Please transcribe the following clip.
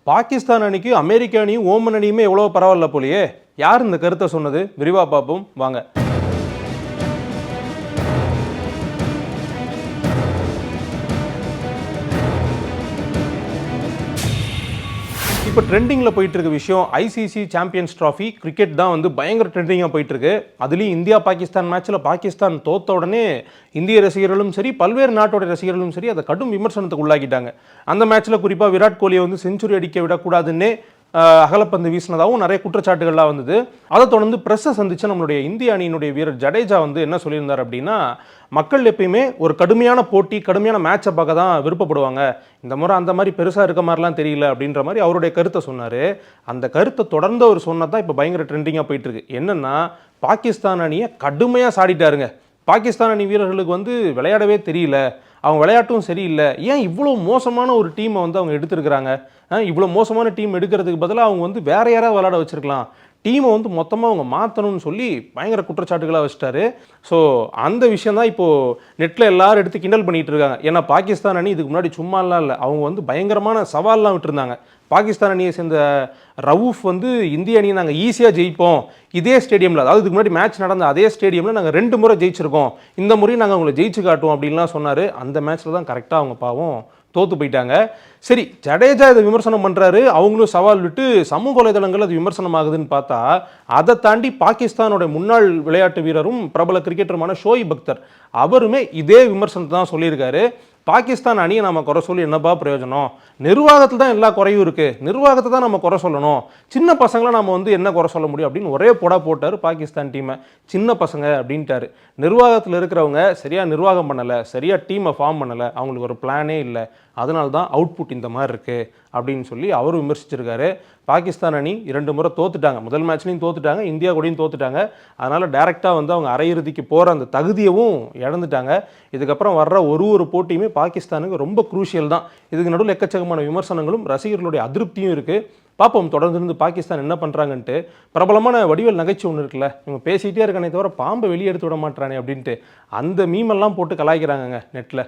பாகிஸ்தான் அணிக்கு அமெரிக்க அணியும் ஓமன் அணியுமே எவ்வளோ பரவாயில்ல போலியே. யார் இந்த கருத்தை சொன்னது? விரிவாக பார்ப்போம் வாங்க. இப்போ ட்ரெண்டிங்கில் போயிட்டு இருக்க விஷயம் ஐசிசி சாம்பியன்ஸ் ட்ராஃபி கிரிக்கெட் தான் வந்து பயங்கர ட்ரெண்டிங்காக போயிட்டு இருக்கு. அதுலேயும் இந்தியா பாகிஸ்தான் மேட்ச்சில் பாகிஸ்தான் தோத்த உடனே இந்திய ரசிகர்களும் சரி, பல்வேறு நாட்டோட ரசிகர்களும் சரி, அதை கடும் விமர்சனத்துக்கு உள்ளாக்கிட்டாங்க. அந்த மேட்ச்சில் குறிப்பாக விராட் கோலியை வந்து செஞ்சுரி அடிக்க விடக்கூடாதுன்னே அகலப்பந்து வீசினதாகவும் நிறைய குற்றச்சாட்டுகள்லாம் வந்தது. அதை தொடர்ந்து பிரஸ்ஸை சந்திச்சு நம்மளுடைய இந்திய அணியினுடைய வீரர் ஜடேஜா வந்து என்ன சொல்லியிருந்தார் அப்படின்னா, மக்கள் எப்பயுமே ஒரு கடுமையான போட்டி, கடுமையான மேட்சை பார்க்க தான் விருப்பப்படுவாங்க. இந்த முறை அந்த மாதிரி பெருசாக இருக்க மாதிரிலாம் தெரியல அப்படின்ற மாதிரி அவருடைய கருத்தை சொன்னார். அந்த கருத்தை தொடர்ந்து அவர் சொன்னதான் இப்போ பயங்கர ட்ரெண்டிங்காக போயிட்டு இருக்கு. என்னன்னா, பாகிஸ்தான் அணியை கடுமையாக சாடிட்டாருங்க. பாகிஸ்தான் அணி வீரர்களுக்கு வந்து விளையாடவே தெரியல, அவங்க விளையாட்டும் சரியில்லை, ஏன் இவ்வளோ மோசமான ஒரு டீமை வந்து அவங்க எடுத்துருக்கிறாங்க, இவ்வளோ மோசமான டீம் எடுக்கிறதுக்கு பதிலாக அவங்க வந்து வேற யாராவது விளையாட வச்சிருக்கலாம், டீமை வந்து மொத்தமாக அவங்க மாற்றணும்னு சொல்லி பயங்கர குற்றச்சாட்டுகளாக வச்சிட்டாரு. ஸோ அந்த விஷயம் தான் இப்போது நெட்டில் எல்லாரும் எடுத்து கிண்டல் பண்ணிகிட்டு இருக்காங்க. ஏன்னா பாகிஸ்தான் அணி இதுக்கு முன்னாடி சும்மாலாம் இல்லை, அவங்க வந்து பயங்கரமான சவால்லாம் விட்டுருந்தாங்க. பாகிஸ்தான் அணியை சேர்ந்த ரவூஃப் வந்து இந்திய அணியை நாங்கள் ஈஸியாக ஜெயிப்போம், இதே ஸ்டேடியமில், அதாவது இதுக்கு முன்னாடி மேட்ச் நடந்த அதே ஸ்டேடியமில் நாங்கள் 2 முறை ஜெயிச்சிருக்கோம், இந்த முறையும் நாங்கள் அவங்களை ஜெயிச்சு காட்டுவோம் அப்படின்லாம் சொன்னார். அந்த மேட்ச்சில் தான் கரெக்டாக அவங்க பாவம் தோற்று போயிட்டாங்க. சரி, ஜடேஜா இதை விமர்சனம் பண்ணுறாரு, அவங்களும் சவால் விட்டு சமூக வலைதளங்கள் அது விமர்சனம் ஆகுதுன்னு பார்த்தா, அதை தாண்டி பாகிஸ்தானோட முன்னாள் விளையாட்டு வீரரும் பிரபல கிரிக்கெட்டருமான ஷோயிப் அக்தர் அவருமே இதே விமர்சனத்தை தான் சொல்லியிருக்காரு. பாகிஸ்தான் அணியை நம்ம குறை சொல்லி என்னப்பா பிரயோஜனம், நிர்வாகத்தில் தான் எல்லா குறையும் இருக்குது, நிர்வாகத்தை தான் நம்ம குறை சொல்லணும், சின்ன பசங்களை நம்ம வந்து என்ன குறை சொல்ல முடியும் அப்படின்னு ஒரே போடா போட்டார் பாகிஸ்தான் டீமை. சின்ன பசங்க அப்படின்ட்டாரு. நிர்வாகத்தில் இருக்கிறவங்க சரியாக நிர்வாகம் பண்ணலை, சரியாக டீமை ஃபார்ம் பண்ணலை, அவங்களுக்கு ஒரு பிளானே இல்லை, அதனால தான் அவுட்புட் இந்த மாதிரி இருக்குது அப்படின்னு சொல்லி அவரும் விமர்சிச்சிருக்காரு. பாகிஸ்தான் அணி 2 முறை தோத்துட்டாங்க, முதல் மேட்ச்லையும் தோத்துட்டாங்க, இந்தியா கூடயும் தோத்துட்டாங்க. அதனால் டைரெக்டாக வந்து அவங்க அரையிறுதிக்கு போகிற அந்த தகுதியவும் இழந்துட்டாங்க. இதுக்கப்புறம் வர்ற ஒரு போட்டியுமே பாகிஸ்தானுக்கு ரொம்ப குரூஷியல் தான். இதுக்கு நடுவில் எக்கச்சக்கமான விமர்சனங்களும் ரசிகர்களுடைய அதிருப்தியும் இருக்குது. பார்ப்போம் தொடர்ந்து இருந்து பாகிஸ்தான் என்ன பண்ணுறாங்கன்ட்டு. பிரபலமான வடிவேல் நகைச்சுவை ஒன்று இருக்குல்ல, இவங்க பேசிகிட்டே இருக்கானே தவிர பாம்பை வெளியே எடுத்து விட மாட்டானே அப்படின்ட்டு, அந்த மீமெல்லாம் போட்டு கலாய்க்கிறாங்கங்க நெட்டில்.